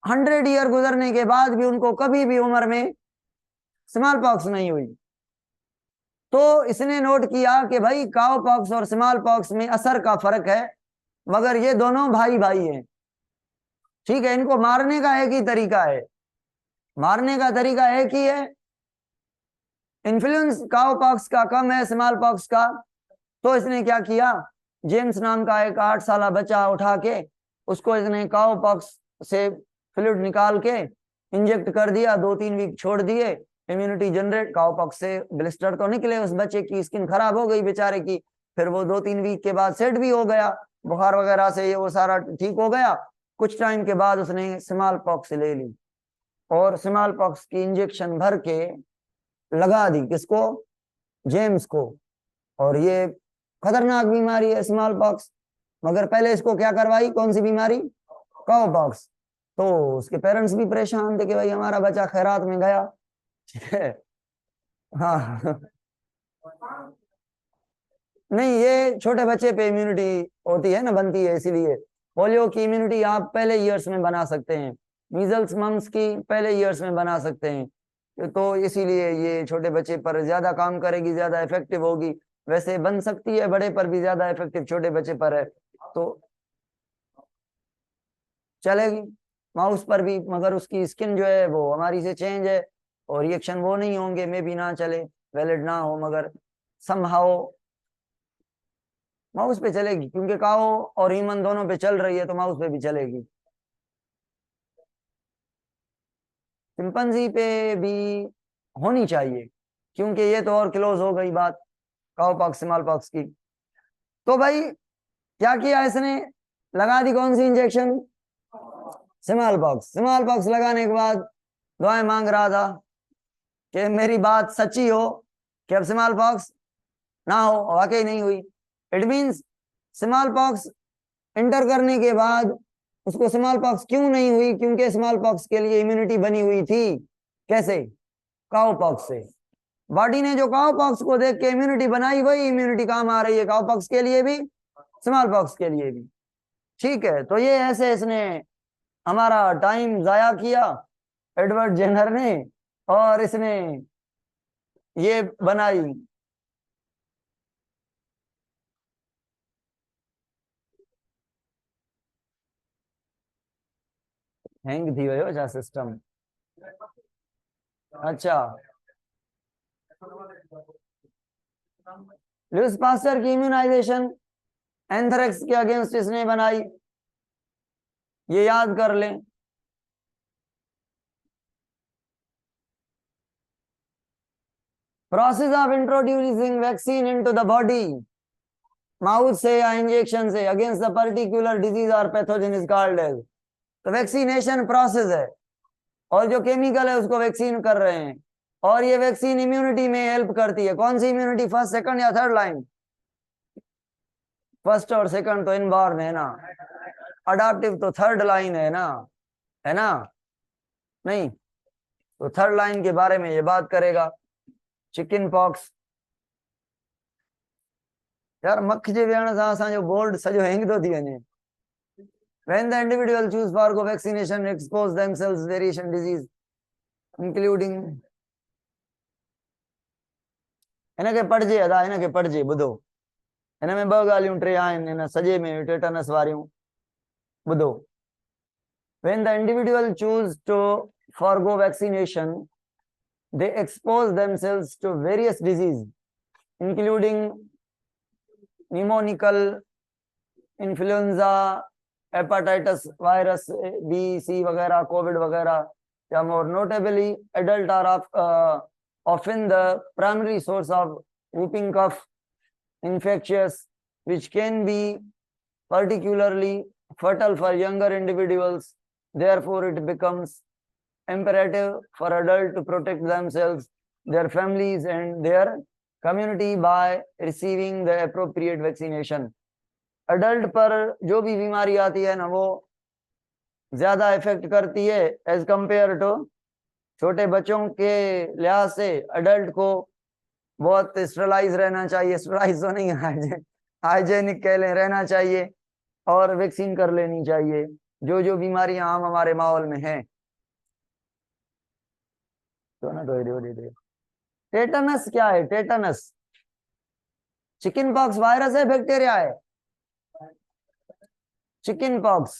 100 ईयर गुजरने के बाद भी उनको कभी भी उम्र में स्मॉल पॉक्स नहीं हुई। तो इसने नोट किया कि भाई काओ पॉक्स और स्मॉल पॉक्स में असर का फर्क है, मगर ये दोनों भाई भाई हैं। ठीक है, इनको मारने का एक ही तरीका है, मारने का तरीका एक ही है। इन्फ्लुएंस काउ पॉक्स का कम है स्मॉल पॉक्स का, तो इसने क्या किया, जेम्स नाम का एक 8 साल बच्चा उठा के उसको इसने काउ पॉक्स से फ्लूइड निकाल के इंजेक्ट कर दिया, 2-3 वीक छोड़ दिए, इम्यूनिटी जनरेट, काउ पॉक्स से ब्लिस्टर तो निकले, उस बच्चे की स्किन खराब हो गई बेचारे की, फिर वो 2-3 वीक के बाद सेट भी हो गया, बुखार वगैरह से ये वो सारा ठीक हो गया। कुछ टाइम के बाद उसने स्मॉल पॉक्स ले ली और स्मॉल पॉक्स की इंजेक्शन भर के लगा दी, किसको, जेम्स को। और ये खतरनाक बीमारी है स्मॉल पॉक्स, मगर पहले इसको क्या करवाई, कौन सी बीमारी, काउ पॉक्स। तो उसके पेरेंट्स भी परेशान थे कि भाई हमारा बच्चा खैरात में गया, ठीक है। हाँ नहीं, ये छोटे बच्चे पे इम्यूनिटी होती है ना, बनती है, इसीलिए पोलियो की इम्यूनिटी आप पहले ईयर्स में बना सकते हैं, मीजल्स मम्स की पहले ईयर्स में बना सकते हैं, तो इसीलिए ये छोटे बच्चे पर ज्यादा काम करेगी, ज्यादा इफेक्टिव होगी। वैसे बन सकती है बड़े पर भी, ज्यादा इफेक्टिव छोटे बच्चे पर है, तो चलेगी माउस पर भी, मगर उसकी स्किन जो है वो हमारी से चेंज है और रिएक्शन वो नहीं होंगे, मे भी ना चले, वैलिड ना हो, मगर समहाउ माउस पे चलेगी, क्योंकि काओ और ह्यूमन दोनों पे चल रही है तो माउस पे भी चलेगी। चिंपैंजी पे भी होनी चाहिए, क्योंकि ये तो और क्लोज हो गई बात काओ पॉक्स स्मॉल पॉक्स की। तो भाई क्या किया इसने, लगा दी कौन सी injection, smallpox. Smallpox लगाने के बाद दुआएं मांग रहा था कि मेरी बात सच्ची हो कि अब स्मॉल पॉक्स ना हो, वाकई नहीं हुई। It means small pox inter करने के बाद उसको स्मॉल पॉक्स क्यों नहीं हुई, क्योंकि स्मॉल पॉक्स के लिए इम्यूनिटी बनी हुई थी, कैसे, काउ पॉक्स से। बॉडी ने जो काउ पॉक्स को देख के इम्यूनिटी बनाई, वही इम्यूनिटी काम आ रही है काउ पॉक्स के लिए भी, स्मॉल पॉक्स के लिए भी। ठीक है, तो ये ऐसे इसने हमारा टाइम जाया किया एडवर्ड जेनर ने, और इसने ये बनाई। हैंग थी हुई अच्छा सिस्टम, अच्छा। लुइस पास्टर की इम्यूनाइजेशन एंथ्रेक्स के अगेंस्ट इसने बनाई, ये याद कर लें। Process of introducing vaccine into the body, mouth से या इंजेक्शन से, अगेंस्ट द पर्टिकुलर डिजीज और पैथोजन इज कॉल्ड एज। तो वैक्सीनेशन प्रोसेस है, और जो केमिकल है उसको वैक्सीन कर रहे हैं, और ये वैक्सीन इम्यूनिटी में हेल्प करती है। कौन सी इम्यूनिटी, फर्स्ट सेकंड या थर्ड लाइन, फर्स्ट और सेकंड तो इनबॉर्न है ना, अडाप्टिव तो थर्ड लाइन है ना, नहीं, तो थर्ड लाइन के बारे में ये बात करेगा। चिकन पॉक्स, यार मक्ख जे वेहण सां असांजो बोर्ड सॼो हैंग थो थी वञे। When the individual choose for vaccination expose themselves variation disease including, इनखे पढ़जे अदा, इनखे पढ़जे ॿुधो, हिन में ॿ ॻाल्हियूं टे आहिनि हिन सॼे में टेटनस वारियूं, ॿुधो। When the individual choose to forgo vaccination, they expose themselves to various disease including pneumococcal influenza, hepatitis virus B C वगैरह, कोविड वगैरह, या more notably adult are often the primary source of whooping cough infectious, which can be particularly fatal for younger individuals. Therefore it becomes imperative for adults to protect themselves, their families and their community by receiving the appropriate vaccination. Adult पर जो भी बीमारी आती है ना, वो ज्यादा इफेक्ट करती है एज कंपेयर टू छोटे बच्चों के लिहाज से। अडल्ट को बहुत स्टरलाइज रहना चाहिए, स्टरलाइज तो नहीं, हाइजेनिक कह लें, रहना चाहिए, और वैक्सीन कर लेनी चाहिए जो जो बीमारियां आम हमारे माहौल में हैं। तो ना दो टेटनस क्या है, टेटनस चिकन पॉक्स वायरस है, बैक्टीरिया है, चिकन पॉक्स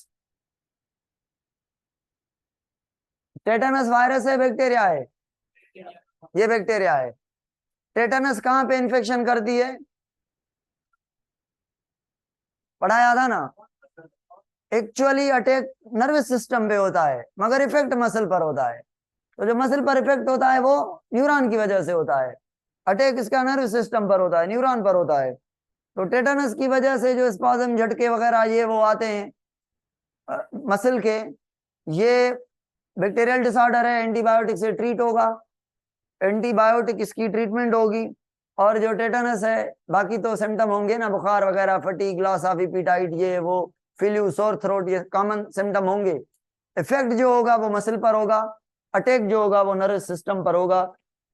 टेटनस वायरस है बैक्टीरिया है? ये बैक्टीरिया है। टेटनस कहाँ पे इन्फेक्शन करती है? पढ़ाया था ना। एक्चुअली अटैक नर्वस सिस्टम पे होता है मगर इफेक्ट मसल पर होता है। तो जो मसल पर इफेक्ट होता है वो न्यूरॉन की वजह से होता है। अटैक इसका नर्वस सिस्टम पर होता है, न्यूरॉन पर होता है। तो टेटनस की वजह से जो स्पाज्म, झटके वगैरह ये वो आते हैं मसल के, ये बैक्टीरियल डिसऑर्डर है, एंटीबायोटिक से ट्रीट होगा, एंटीबायोटिक इसकी ट्रीटमेंट होगी। और जो टेटनस है, बाकी तो सिम्टम होंगे ना, बुखार वगैरह, फटीग, लॉस ऑफ एपेटाइट, ये वो, फ्लू, सोर थ्रोट, ये कॉमन सिम्टम होंगे। इफेक्ट जो होगा वो मसल पर होगा, अटैक जो होगा वो नर्वस सिस्टम पर होगा।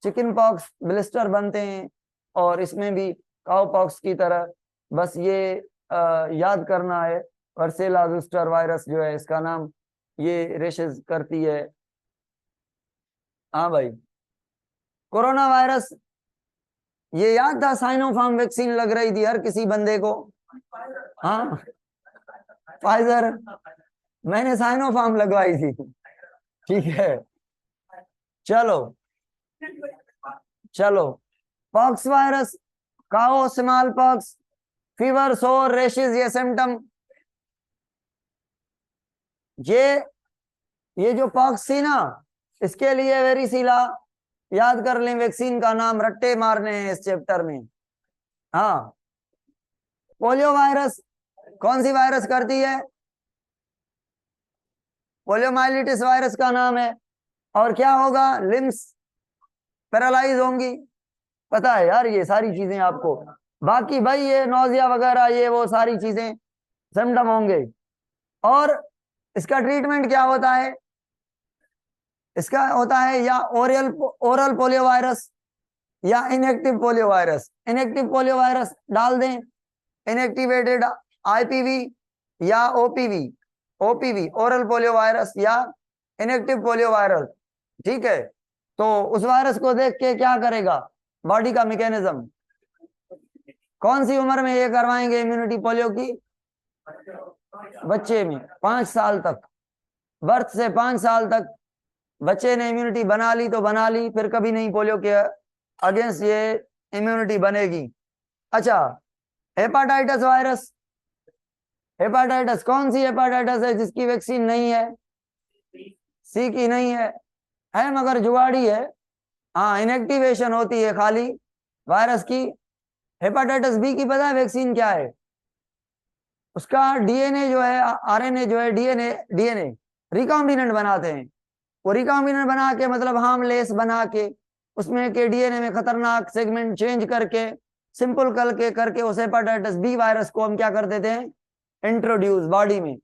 चिकन पॉक्स ब्लिस्टर बनते हैं और इसमें भी काउ पॉक्स की तरह, बस ये याद करना है। वर्सेला जोस्टर वायरस जो है इसका नाम, ये रेशेस करती है। हाँ भाई, कोरोना वायरस, ये याद था, साइनोफार्म वैक्सीन लग रही थी हर किसी बंदे को। हाँ, फाइजर, मैंने साइनोफार्म लगवाई थी। ठीक है, चलो चलो। पॉक्स वायरस, काओ, स्मॉल पॉक्स, फीवर, सोर, रेशेस, ये सिम्टम। ये जो पॉक्स थी ना, इसके लिए वेरिसीला याद कर लें, वैक्सीन का नाम रट्टे मारने हैं इस चैप्टर में। हाँ, पोलियो वायरस कौन सी वायरस करती है? पोलियोमाइलिटिस वायरस का नाम है। और क्या होगा? लिम्स पैरालाइज होंगी। पता है यार ये सारी चीजें आपको। बाकी भाई ये नौजिया वगैरह, ये वो सारी चीजें सिम्टम होंगे। और इसका ट्रीटमेंट क्या होता है? इसका होता है या ओरल पोलियो वायरस या inactive polio virus. Inactive polio virus डाल दें, इनएक्टिवेटेड आईपीवी या OPV. OPV oral polio virus या इनएक्टिव पोलियो वायरस। ठीक है, तो उस वायरस को देख के क्या करेगा बॉडी का मैकेनिज्म? कौन सी उम्र में ये करवाएंगे इम्यूनिटी पोलियो की? बच्चे में 5 साल तक, बर्थ से 5 साल तक बच्चे ने इम्यूनिटी बना ली तो बना ली, फिर कभी नहीं पोलियो के अगेंस्ट ये इम्यूनिटी बनेगी। अच्छा, हेपाटाइटिस वायरस। हेपाटाइटिस, कौन सी हेपाटाइटिस है जिसकी वैक्सीन नहीं है? सी की नहीं है मगर जुगाड़ी है। हाँ, इनएक्टिवेशन होती है खाली वायरस की। हेपाटाइटिस बी की पता है वैक्सीन क्या है? उसका डीएनए जो है, आरएनए जो है, डीएनए रिकॉम्बिनेंट बनाते हैं। वो रिकॉम्बिनेंट बना के, मतलब हार्मलेस बना के, उसमें के डीएनए में खतरनाक सेगमेंट चेंज करके, सिंपल करके उस हेपाटाइटिस बी वायरस को हम क्या कर देते हैं? इंट्रोड्यूस बॉडी में।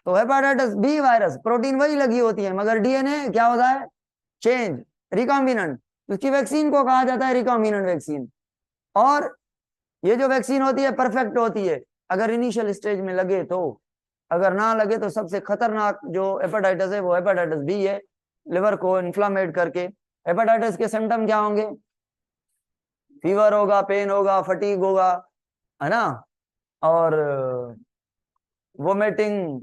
तो हेपाटाइटिस बी वायरस, प्रोटीन वही लगी होती है मगर डीएनए क्या होता है? Change, recombinant. उसकी वैक्सीन को कहा जाता है रिकॉम्बिनेंट वैक्सीन। और ये जो वैक्सीन होती है परफेक्ट होती है अगर इनिशियल स्टेज में लगे तो। अगर ना लगे तो सबसे खतरनाक जो हेपेटाइटिस है वो हेपेटाइटिस बी है, लिवर को इन्फ्लामेट करके। हेपेटाइटिस के सिम्टम क्या होंगे? फीवर होगा, पेन होगा, फटीग होगा, है ना, और वोमिटिंग,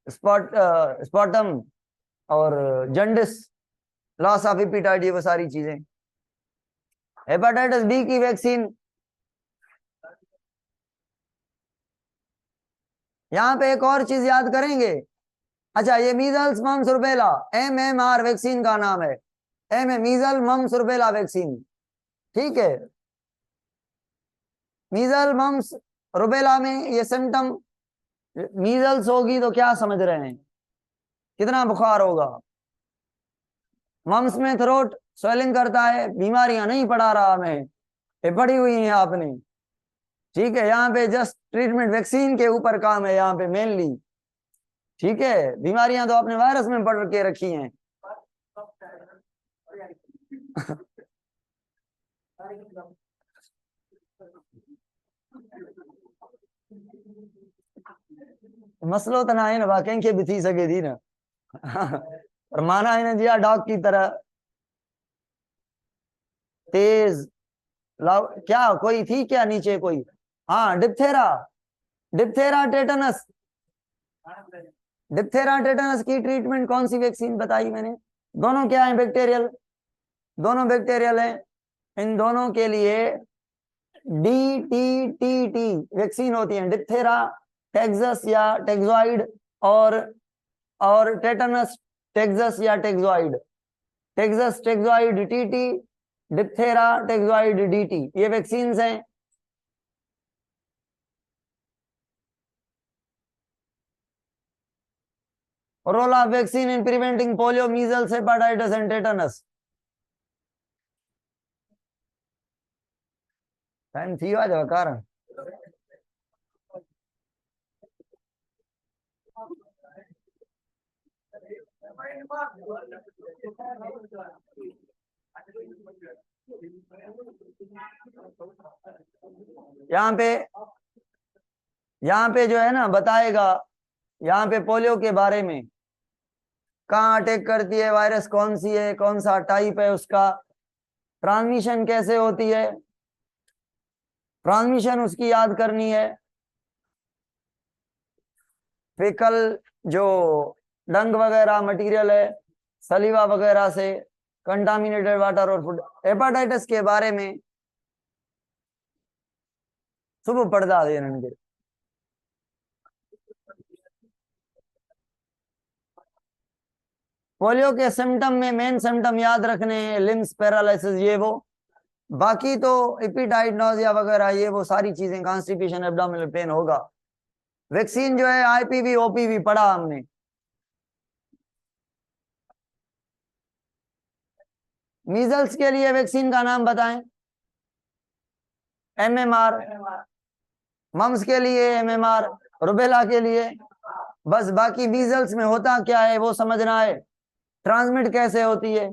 स्पॉटम, और जंडिस, लॉस ऑफ एपेटाइट, ये वो सारी चीजें। हेपेटाइटिस बी की वैक्सीन, यहाँ पे एक और चीज याद करेंगे। अच्छा, ये measles mumps rubella, MMR vaccine का नाम है। Measle mumps rubella vaccine. ठीक है, मीजल मम्स रुबेला में ये सिम्टम, मीजल्स होगी तो क्या समझ रहे हैं? कितना बुखार होगा? मम्स में थ्रोट स्वेलिंग करता है। बीमारियां नहीं पढ़ा रहा मैं, ये पढ़ी हुई है आपने। ठीक है, यहाँ पे जस्ट ट्रीटमेंट वैक्सीन के ऊपर काम है यहाँ पे मेनली। ठीक है, बीमारियां तो आपने वायरस में पढ़ के रखी हैं। मसलो तो ना है ना, वाकई के भी थी सके थी ना। और माना है ना जी, डॉग की तरह तेज क्या कोई थी क्या नीचे कोई? हाँ, डिप्थेरा, डिप्थेरा टेटनस। डिप्थेरा टेटनस की ट्रीटमेंट कौन सी वैक्सीन बताई मैंने? दोनों क्या है? बैक्टीरियल, दोनों बैक्टीरियल है। इन दोनों के लिए DTTT वैक्सीन होती है, डिप्थेरा टेक्सस या टेक्सोइड, और टेटनस टेक्सस या toxoid. Toxus toxoid TT, diphtheria toxoid DT, ये वैक्सीन हैं। Role of vaccine in preventing polio, measles, hepatitis and tetanus. Time थी आज कारण यहाँ पे जो है ना बताएगा, यहाँ पे पोलियो के बारे में, कहाँ अटैक करती है, वायरस कौन सी है, कौन सा टाइप है उसका, ट्रांसमिशन कैसे होती है, ट्रांसमिशन उसकी याद करनी है। फिकल जो डंग वगैरह मटेरियल है, सलीवा वगैरह से, कंटामिनेटेड वाटर और फूड। हेपेटाइटिस के बारे में सुबह पढ़दा देंगे। पोलियो के सिम्टम में मेन सिम्टम याद रखने हैं, लिम्स पैरालिसिस ये वो। बाकी तो एपिटाइट, नोजिया वगैरह ये वो सारी चीजें, कॉन्स्टिपेशन, एब्डोमिनल पेन होगा। वैक्सीन जो है IPV OPV पढ़ा हमने। मीजल्स के लिए वैक्सीन का नाम बताएं। MMR। मम्स के लिए MMR, रुबेला के लिए। बस बाकी मीजल्स में होता क्या है वो समझना है, ट्रांसमिट कैसे होती है।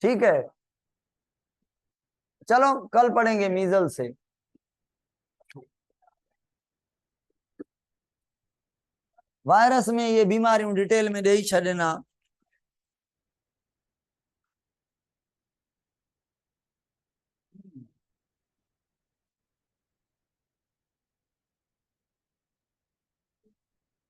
ठीक है, चलो कल पढ़ेंगे मीजल्स से। वायरस में ये बीमारी डिटेल में दे ही छना।